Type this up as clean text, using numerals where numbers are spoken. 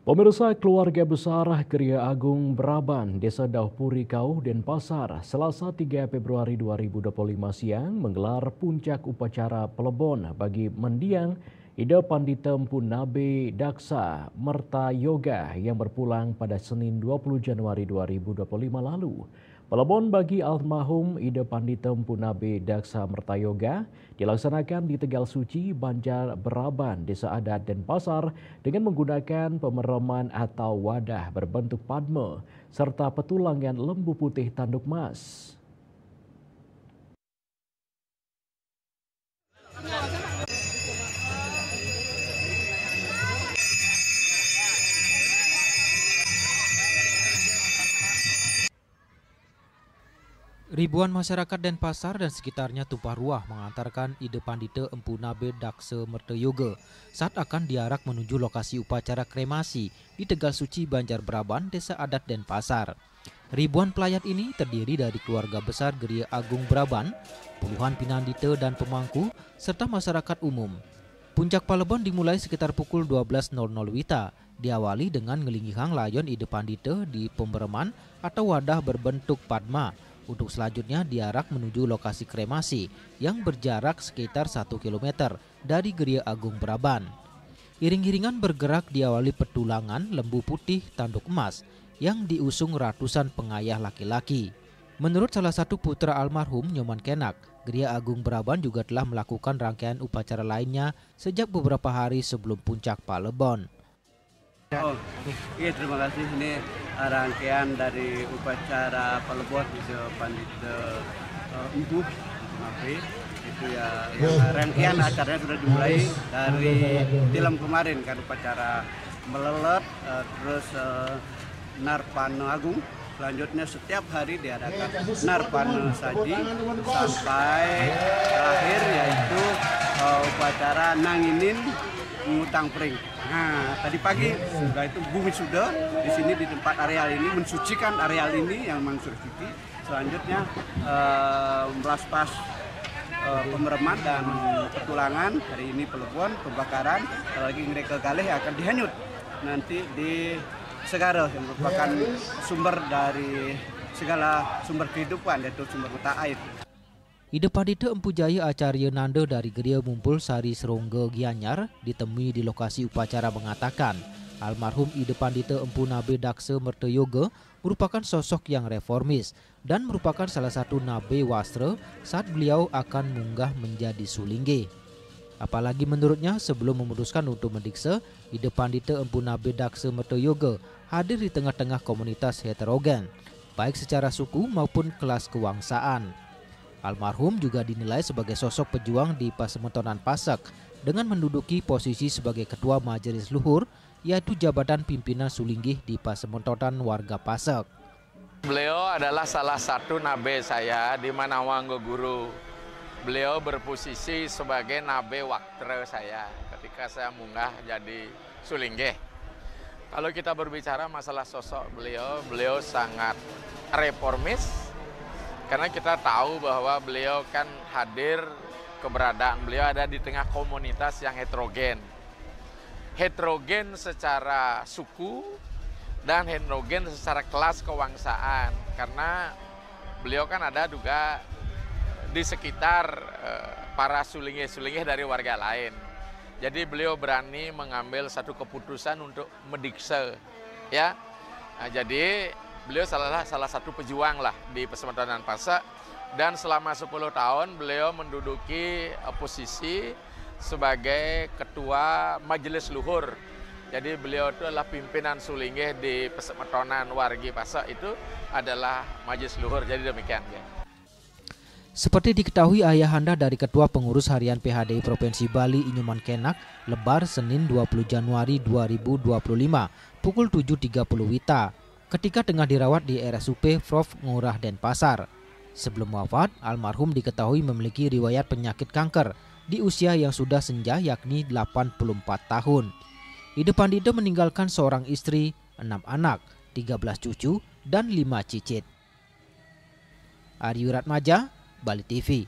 Pemirsa, keluarga besar Geria Agung Braban, Desa Daupuri Kau, Denpasar, Selasa 3 Februari 2025 siang menggelar puncak upacara pelebon bagi mendiang Ida Pandita Empu Nabe Daksa Merta Yoga yang berpulang pada Senin 20 Januari 2025 lalu. Pelebon bagi almarhum Ida Pandita Empu Nabe Daksa Merta Yoga dilaksanakan di Tegal Suci, Banjar Beraban, Desa Adat Denpasar dengan menggunakan pemereman atau wadah berbentuk padma serta petulangan lembu putih tanduk emas. Ribuan masyarakat Denpasar dan sekitarnya tumpah ruah mengantarkan Ida Pandita Empu Nabe Daksa Merta Yoga saat akan diarak menuju lokasi upacara kremasi di Tegal Suci, Banjar Beraban, Desa Adat Denpasar. Ribuan pelayat ini terdiri dari keluarga besar Geria Agung Braban, puluhan pinandita dan pemangku, serta masyarakat umum. Puncak Palebon dimulai sekitar pukul 12.00 WITA, diawali dengan ngelingihang layon Ida Pandita di pembereman atau wadah berbentuk padma, untuk selanjutnya diarak menuju lokasi kremasi yang berjarak sekitar 1 km dari Geria Agung Braban. Iring-iringan bergerak diawali petulangan lembu putih tanduk emas yang diusung ratusan pengayah laki-laki. Menurut salah satu putra almarhum Nyoman Kenak, Geria Agung Braban juga telah melakukan rangkaian upacara lainnya sejak beberapa hari sebelum puncak Palebon. Oh, iya, terima kasih. Ini rangkaian dari upacara Palebon itu Pandita Empu Nabe. Itu ya, yang rangkaian acaranya sudah dimulai dari tilam kemarin kan, upacara melelet, terus Narpana Agung. Selanjutnya setiap hari diadakan Narpana Saji sampai terakhir yaitu upacara Nanginin Ngutang Pring. Nah, tadi pagi sudah itu bumi sudah di sini di tempat areal ini mensucikan areal ini yang memang sudah suci. Selanjutnya melaspas pemereman dan petulangan. Hari ini pelebon, pembakaran, lagi mereka galih akan dihanyut nanti di Segara yang merupakan sumber dari segala sumber kehidupan, yaitu sumber mata air. Ida Pandita Empu Jaya Acarya Nanda dari Geria Mumpul Sari Serongga Gianyar ditemui di lokasi upacara mengatakan almarhum Ida Pandita Empu Nabe Daksa Merta Yoga merupakan sosok yang reformis dan merupakan salah satu nabe wastra saat beliau akan munggah menjadi sulingge. Apalagi menurutnya sebelum memutuskan untuk mendiksa, Ida Pandita Empu Nabe Daksa Merta Yoga hadir di tengah-tengah komunitas heterogen, baik secara suku maupun kelas kewangsaan. Almarhum juga dinilai sebagai sosok pejuang di Pasemotonan Pasek dengan menduduki posisi sebagai Ketua Majelis Luhur, yaitu jabatan pimpinan Sulinggih di Pasemotonan warga Pasek. Beliau adalah salah satu nabe saya di Manawanggo Guru. Beliau berposisi sebagai nabe waktre saya ketika saya munggah jadi Sulinggih. Kalau kita berbicara masalah sosok beliau sangat reformis. Karena kita tahu bahwa beliau kan hadir, keberadaan beliau ada di tengah komunitas yang heterogen. Heterogen secara suku dan heterogen secara kelas kewangsaan. Karena beliau kan ada juga di sekitar para sulinggih-sulinggih dari warga lain. Jadi beliau berani mengambil satu keputusan untuk mendikse, ya. Nah, jadi beliau salah satu pejuang lah di Pasemotonan Pasek, dan selama 10 tahun beliau menduduki posisi sebagai Ketua Majelis Luhur. Jadi beliau itu adalah pimpinan Sulinggih di Pasemotonan wargi Pasek, itu adalah Majelis Luhur. Jadi demikian ya. Seperti diketahui ayahanda dari Ketua Pengurus Harian PHDI Provinsi Bali Nyoman Kenak lebar Senin 20 Januari 2025 pukul 7.30 WITA. Ketika tengah dirawat di RSUP Prof. Ngurah Denpasar. Sebelum wafat, almarhum diketahui memiliki riwayat penyakit kanker di usia yang sudah senja yakni 84 tahun. Ida Pandita meninggalkan seorang istri, 6 anak, 13 cucu, dan 5 cicit. Aryu Ratmaja, Bali TV.